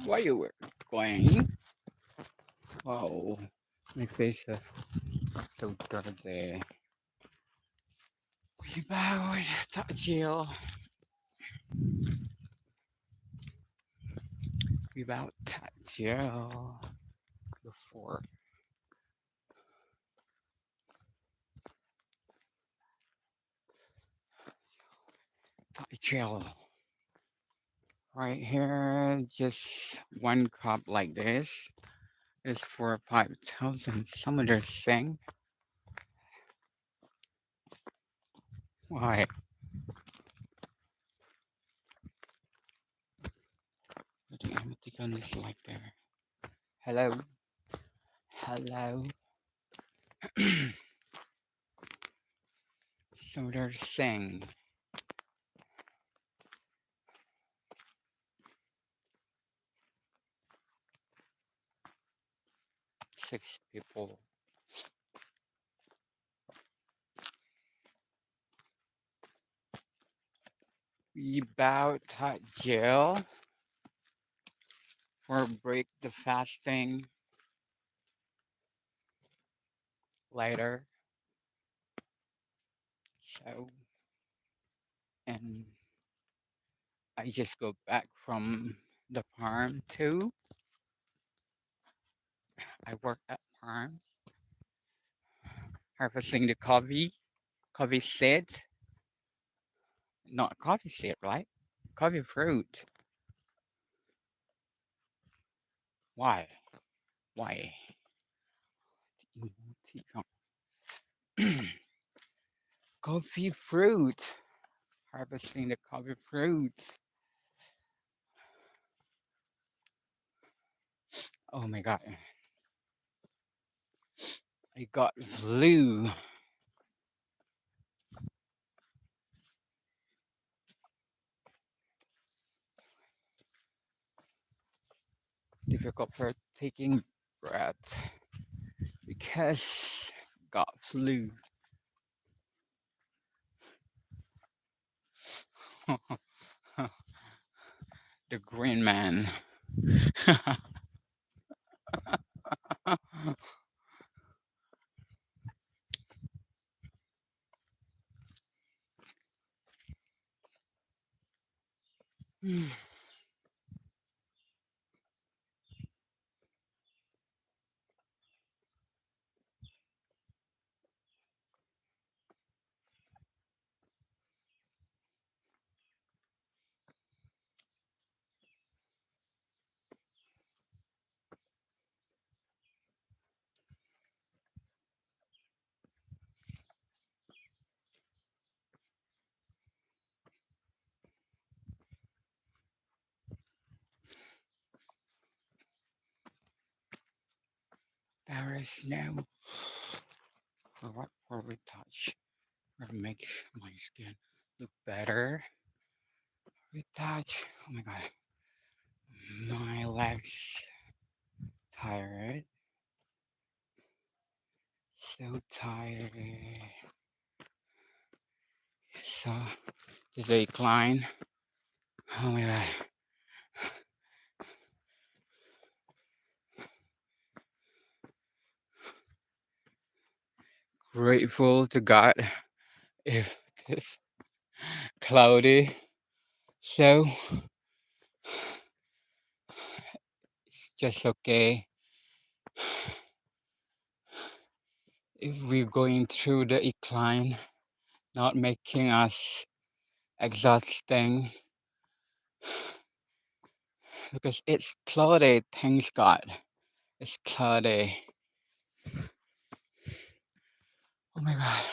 Why you were going? Wow, my face is so dirty. We bow to chill. We bow to chill before to chill. Right here, just one cup like this is for 5,000. Some other thing. Why? I think emoticon is like there. Hello, hello. Some other thing. Six people. We bow to jail for break the fasting later. So, and I just go back from the farm too. I work at farm, harvesting the coffee seeds, not coffee seed, right? Coffee fruit. Why? Why? Coffee fruit. Harvesting the coffee fruit. Oh my god. I got flu. Difficult for taking breath because got flu. The green man. There is no for what for retouch or make my skin look better. Retouch. Oh my god, my legs tired. So tired. So the decline. Oh my god. grateful to God if it's cloudy. So it's just okay if we're going through the incline, not making us exhausting because it's cloudy. Thanks God, it's cloudy. Oh my God.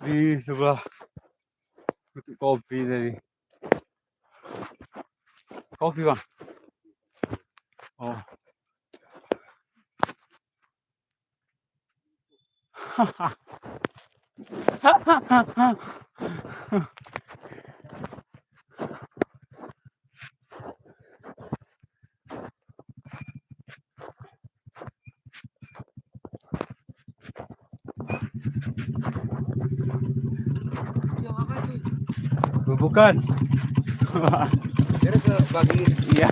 Di sebelah butuh kopi tadi. Kopi bang. Oh. Bukan. Kira ke bagi. Iya.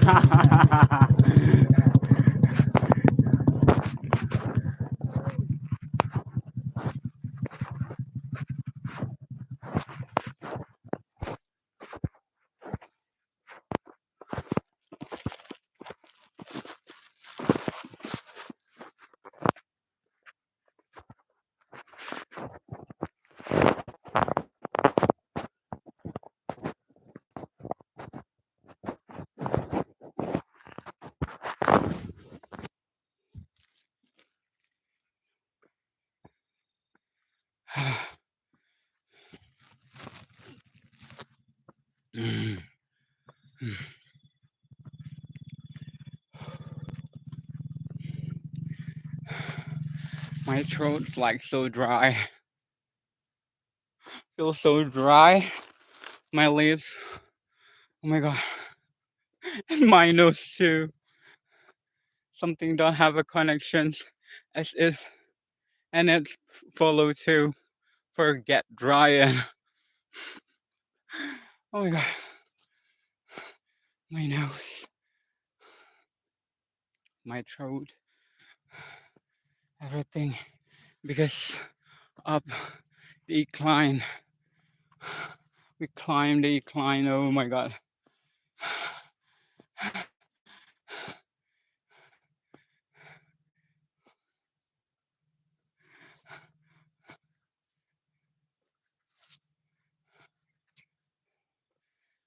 My throat's like so dry. Feels so dry. My lips. Oh my God. And my nose too. Something don't have a connection. As if and it follow too. Forget dry and oh my God. My nose. My throat. Everything. Because up the incline. We climb the incline. Oh my God.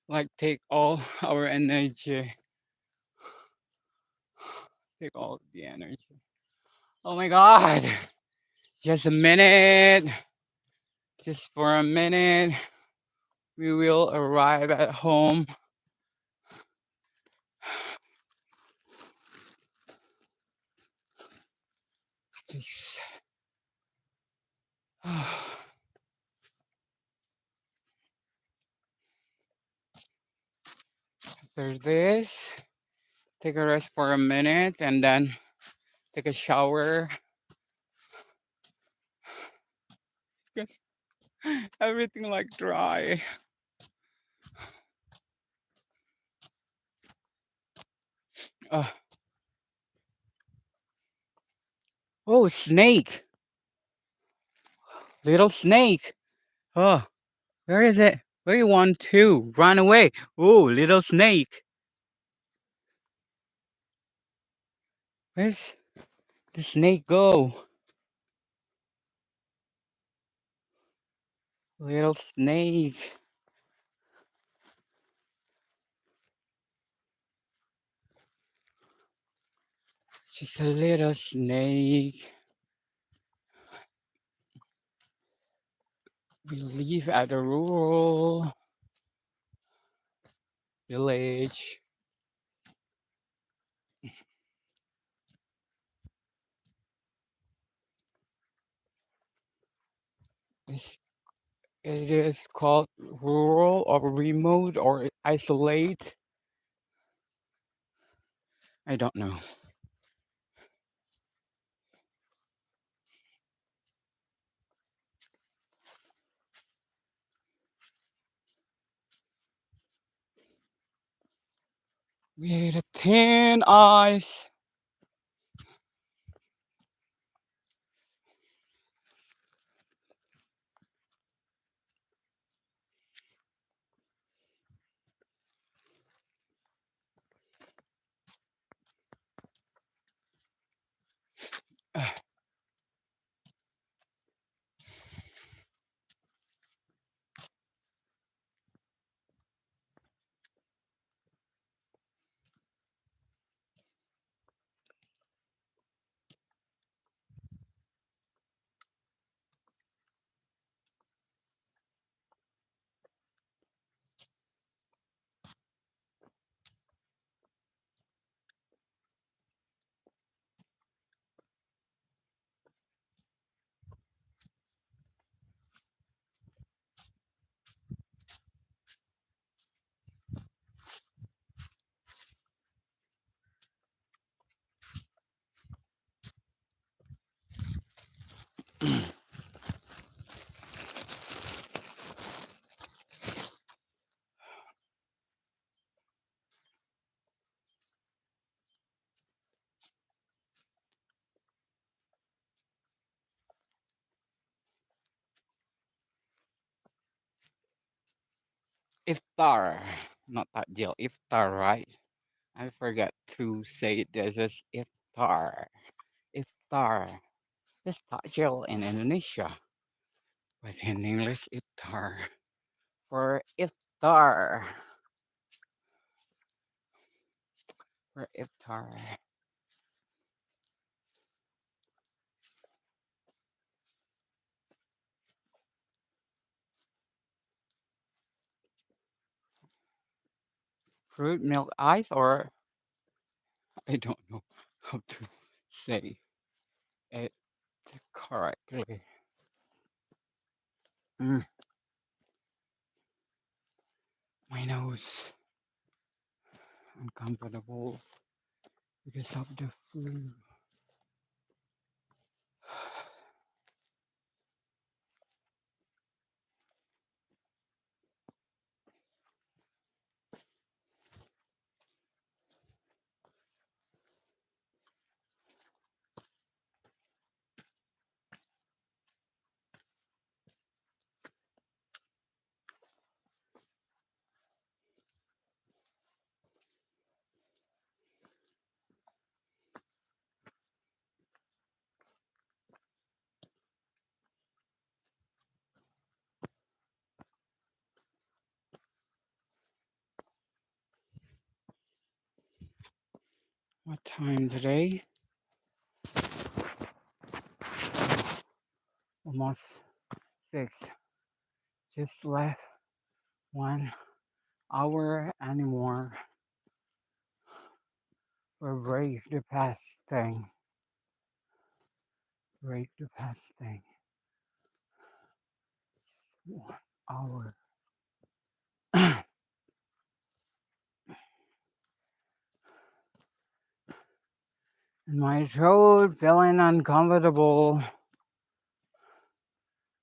Like take all our energy. Take all the energy. Oh my God. Just a minute. Just for a minute. We will arrive at home. Just, After this, take a rest for a minute and then take a shower. Because everything like dry. Uh, oh, snake! Little snake! Oh, where is it? Where you want to? Run away! Oh, little snake! Where's the snake go? Little snake. Just a little snake. We live at a rural village. It's, it is called rural or remote or isolate. I don't know. With a thin ice. Iftar. Not that deal. Iftar, right? I forgot to say this is iftar. Iftar. It's takjil in Indonesia. But in English, iftar. For iftar. For iftar. Fruit milk ice, or I don't know how to say it correctly. Mm, my nose uncomfortable because of the flu. What time today? Almost 6. Just left 1 hour anymore for break the fasting. Break the fasting. 1 hour. My throat feeling uncomfortable.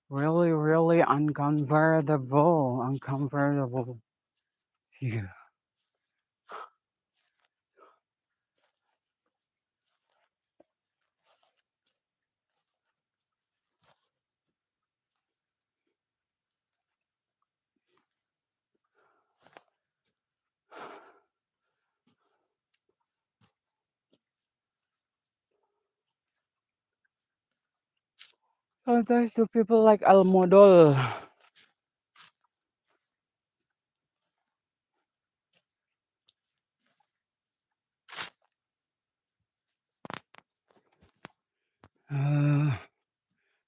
Really, really uncomfortable. Uncomfortable. Yeah. Sometimes do people like almodol?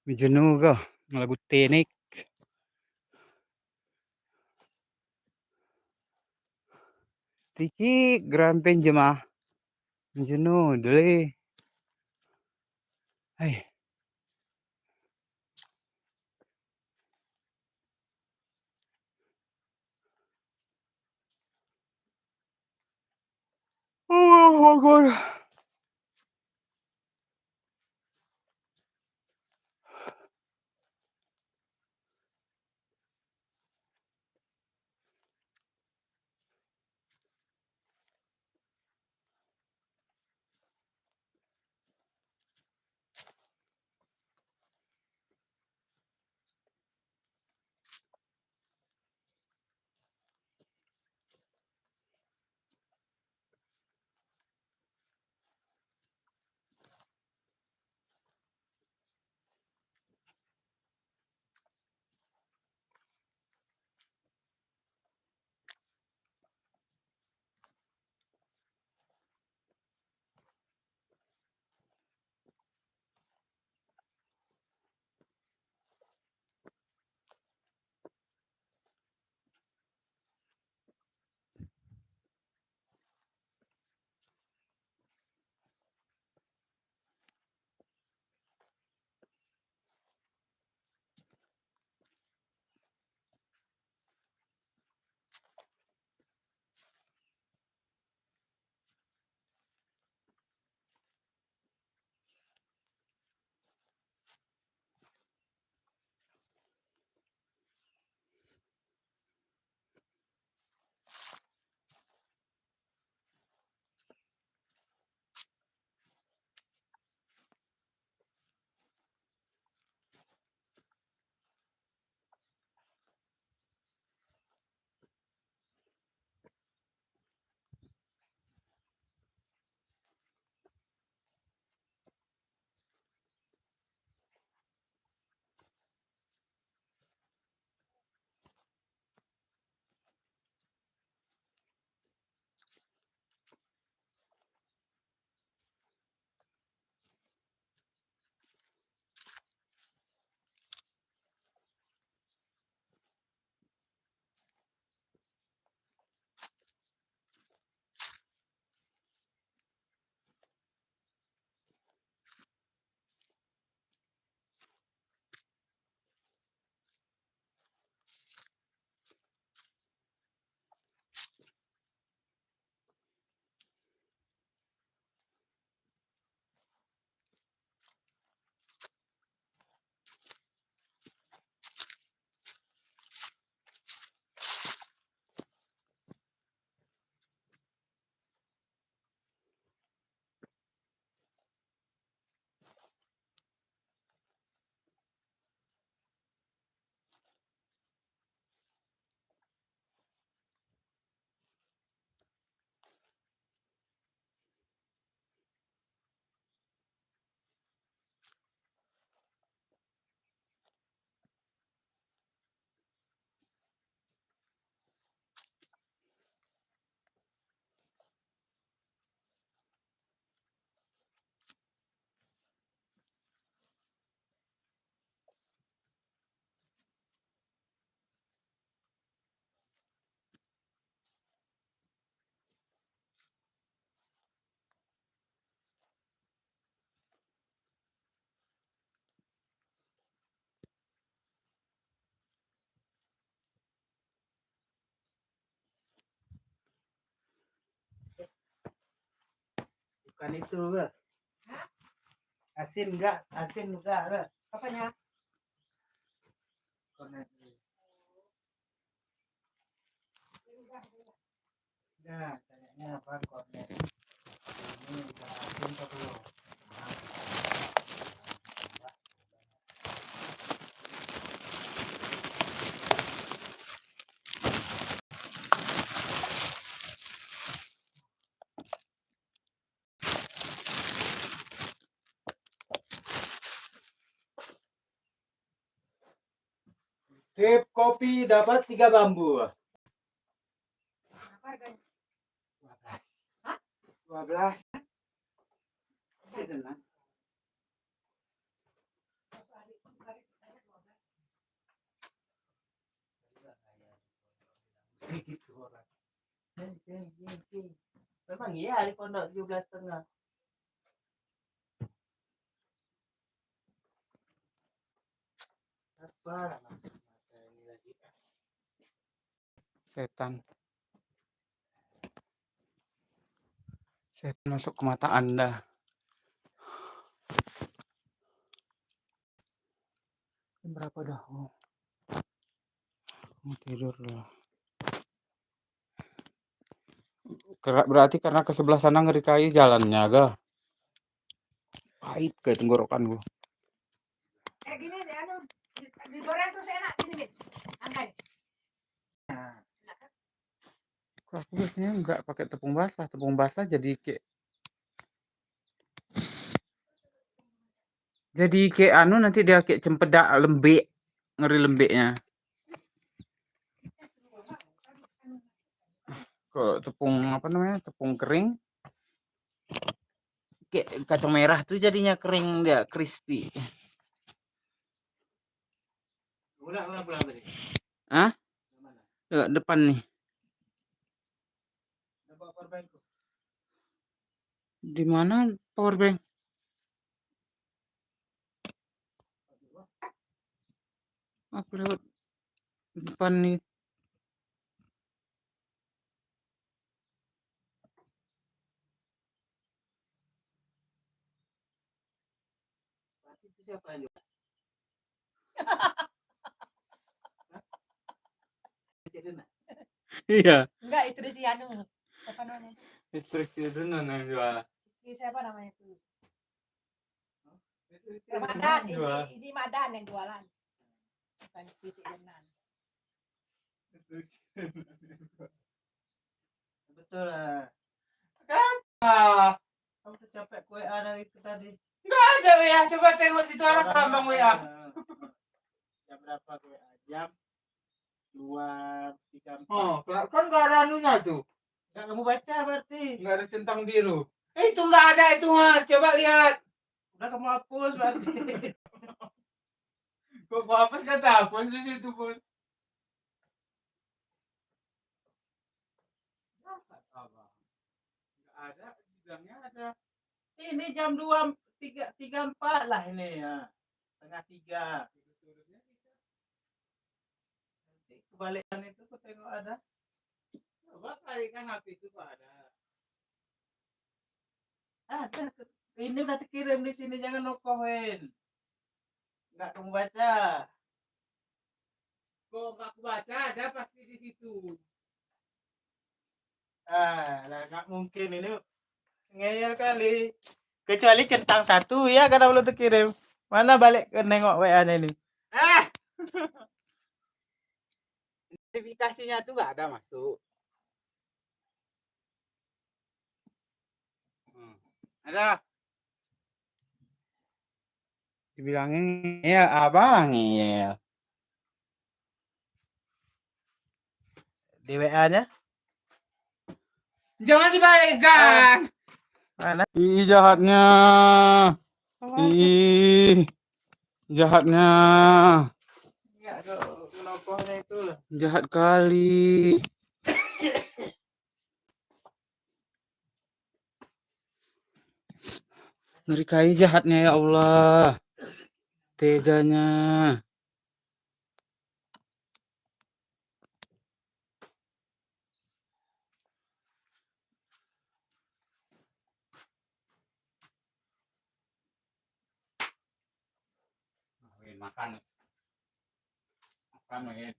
Medyo nuga. Malagot tinik. Tiki, grampin jema. Medyo nu, dali. Ay. Oh my god. Bukan itu, Bro. Asin enggak? Asin enggak? Ada. Apanya? Kornet. Nah, kayaknya apa kornet? Ini udah asin atau belum? Trip kopi dapat 3 bambu. Berapa harganya? 12. Hah? 12. Sedang. Gitu orang. Memang iya di pondok 17,5. Apa masuk mata ini lagi? Setan. Setan masuk ke mata Anda. Berapa dah? Oh, mau tidur lah. Berarti karena ke sebelah sana ngerikai jalannya, agak pahit ke tenggorokan gua. Gini deh, digoreng terus enak gini nih. Angkai. Kok aku biasanya nggak pakai tepung basah. Tepung basah jadi kayak anu, nanti dia kayak cempedak lembek, ngeri lembeknya. Kalau tepung apa namanya, tepung kering kayak kacang merah tuh jadinya kering, dia crispy. Udah pulang tadi. Hah? Depan nih. Bawa powerbankku. Di mana power bank? Aku lewat depan nih. Itu siapa yang jual? Iya. Enggak, istri si Anu. Apa namanya? Istri Siduna yang jual. Istri siapa namanya itu? Itu Ramadan, ini Madan yang jualan. Bukan istri si Renan. betul lah. Kamu tuh capek kue dari itu tadi. Nggak ada WA, coba tengok situ ada kelambang WA. Jam berapa kue? Jam 2.34. Oh, kan nggak ada anunya tuh. Nggak kamu baca berarti. Nggak ada centang biru. Itu nggak ada itu mah. Coba lihat. Udah kamu hapus berarti. Kok gua hapus kata hapus di situ pun. Nggak ada, bilangnya ada. Ini jam 2.34 lah ini ya. Setengah 3. Kebalikan itu kok tengok ada. Coba kali kan HP itu kok ada. Ada. Ini udah dikirim di sini, jangan nokohin. Nggak kamu baca. Kok nggak aku baca, ada pasti di situ. Nggak mungkin ini ngeyel kali. Kecuali centang 1 ya karena belum terkirim. Mana balik ke nengok WA-nya ini? Notifikasinya tuh nggak ada masuk. Ada. Dibilangin ya abang ya. Di WA-nya? Jangan dibalikkan. Mana? Ih, jahatnya. Ih, jahatnya. Enggak, nokohnya itu loh. Jahat kali. Ngerikai jahatnya ya Allah. Teganya. makan. Makan nih.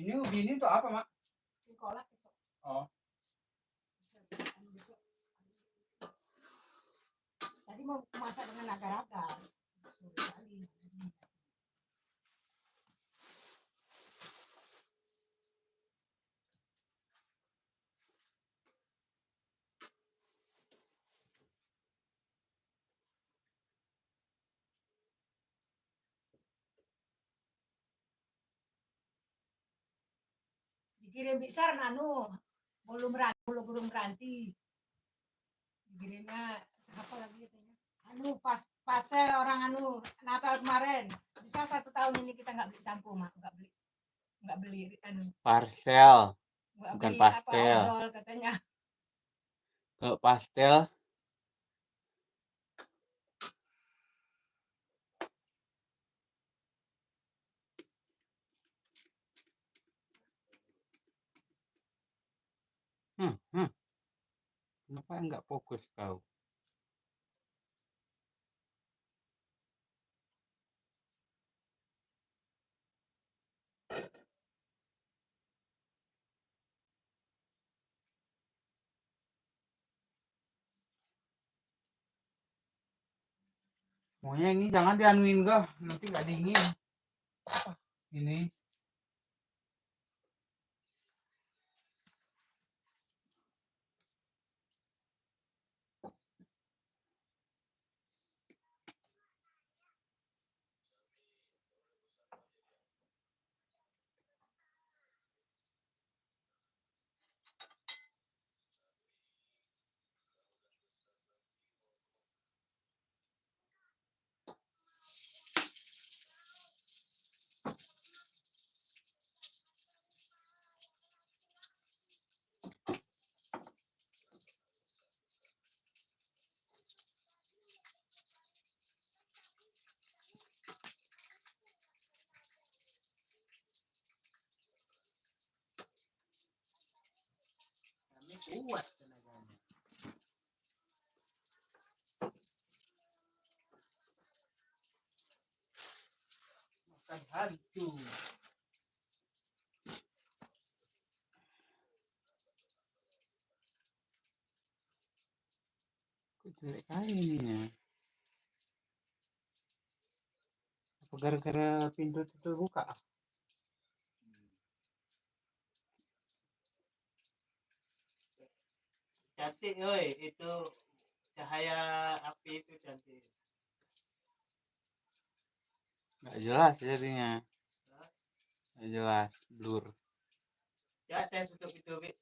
Ini ubi ini tuh apa, Mak? Ini kolak besok. Oh, Besok. Tadi mau masak dengan agar-agar. Suruh kali. Dikirim besar belum beranti. Dikirimnya apa lagi katanya? Pasel orang Natal kemarin. Bisa 1 tahun ini kita nggak beli sampo, Mak. Nggak beli parcel, nggak bukan beli pastel. odol katanya. Kalau pastel kenapa enggak fokus kau? Pokoknya ini jangan dianuin kah, nanti nggak dingin. Ini Kami kuat tenaganya. Makan hantu. kok jelek kali ininya. Apa gara-gara pintu terbuka? Cantik, oi. Itu cahaya api itu cantik. Nggak jelas jadinya. Nggak jelas, blur. Ya, tes untuk itu, Bi.